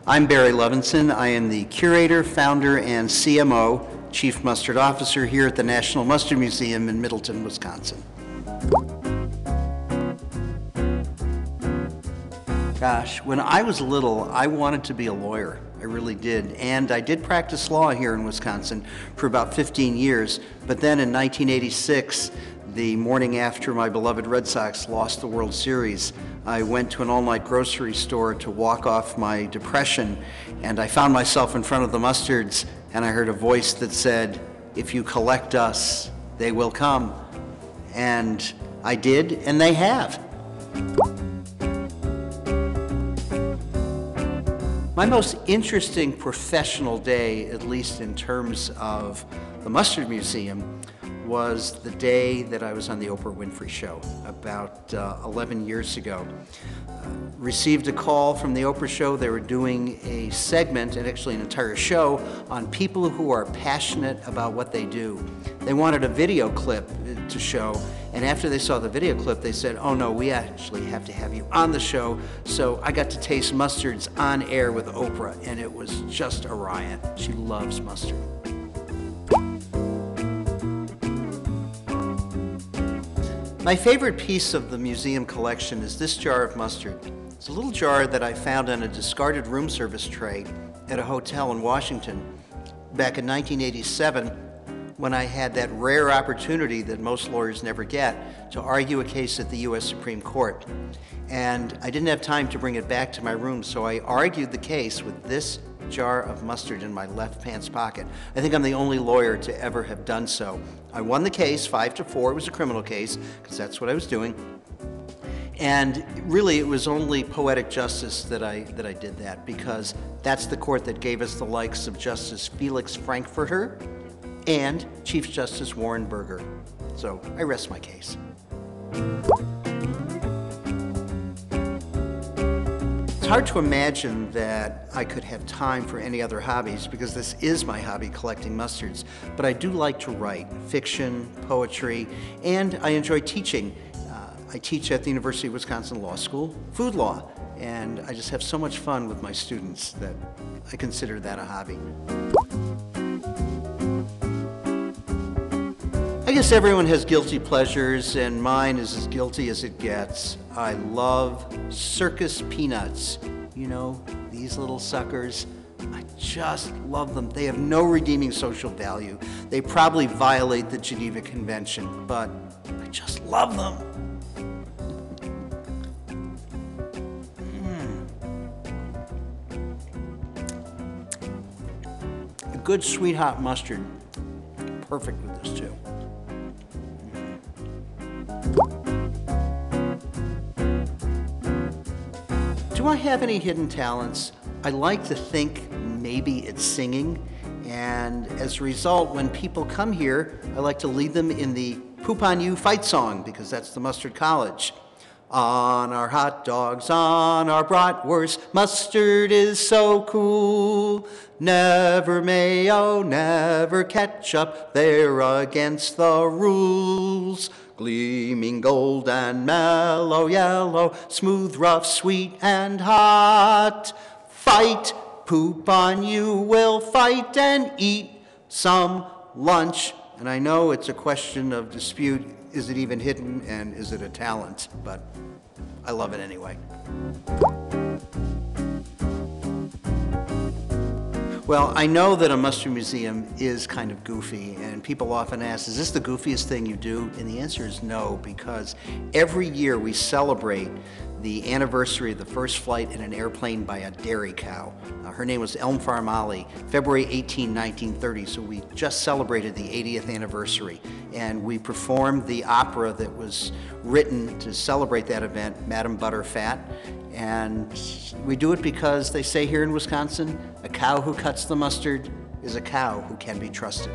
I'm Barry Levenson. I am the curator, founder, and CMO, Chief Mustard Officer here at the National Mustard Museum in Middleton, Wisconsin. Gosh, when I was little, I wanted to be a lawyer. I really did. And I did practice law here in Wisconsin for about 15 years. But then in 1986, the morning after my beloved Red Sox lost the World Series, I went to an all-night grocery store to walk off my depression, and I found myself in front of the mustards, and I heard a voice that said, "If you collect us, they will come." And I did, and they have. My most interesting professional day, at least in terms of the Mustard Museum, was the day that I was on the Oprah Winfrey Show about 11 years ago. Received a call from the Oprah Show. They were doing a segment, and actually an entire show, on people who are passionate about what they do. They wanted a video clip to show, and after they saw the video clip, they said, "Oh no, we actually have to have you on the show." So I got to taste mustards on air with Oprah, and it was just a riot. She loves mustard. My favorite piece of the museum collection is this jar of mustard. It's a little jar that I found on a discarded room service tray at a hotel in Washington back in 1987, when I had that rare opportunity that most lawyers never get to argue a case at the U.S. Supreme Court. And I didn't have time to bring it back to my room, so I argued the case with this jar of mustard in my left pants pocket. I think I'm the only lawyer to ever have done so. I won the case 5-4. It was a criminal case, because that's what I was doing. And really, it was only poetic justice that I did that, because that's the court that gave us the likes of Justice Felix Frankfurter and Chief Justice Warren Burger. So I rest my case. It's hard to imagine that I could have time for any other hobbies, because this is my hobby, collecting mustards. But I do like to write fiction, poetry, and I enjoy teaching. I teach at the University of Wisconsin Law School, food law, and I just have so much fun with my students that I consider that a hobby. I guess everyone has guilty pleasures, and mine is as guilty as it gets. I love circus peanuts. You know, these little suckers. I just love them. They have no redeeming social value. They probably violate the Geneva Convention, but I just love them. A good sweet hot mustard, perfect with this too. Do I have any hidden talents? I like to think maybe it's singing, and as a result, when people come here, I like to lead them in the Poupon You fight song, because that's the Mustard College. On our hot dogs, on our bratwurst, mustard is so cool. Never mayo, never ketchup, they're against the rules. Gleaming gold and mellow yellow, smooth, rough, sweet, and hot. Fight, Poupon You will fight and eat some lunch. And I know it's a question of dispute. Is it even hidden, and is it a talent? But I love it anyway. Well, I know that a mustard museum is kind of goofy, and people often ask, is this the goofiest thing you do? And the answer is no, because every year we celebrate the anniversary of the first flight in an airplane by a dairy cow. Her name was Elm Farm Molly, February 18, 1930, so we just celebrated the 80th anniversary. And we performed the opera that was written to celebrate that event, Madam Butterfat. And we do it because they say here in Wisconsin, a cow who cuts the mustard is a cow who can be trusted.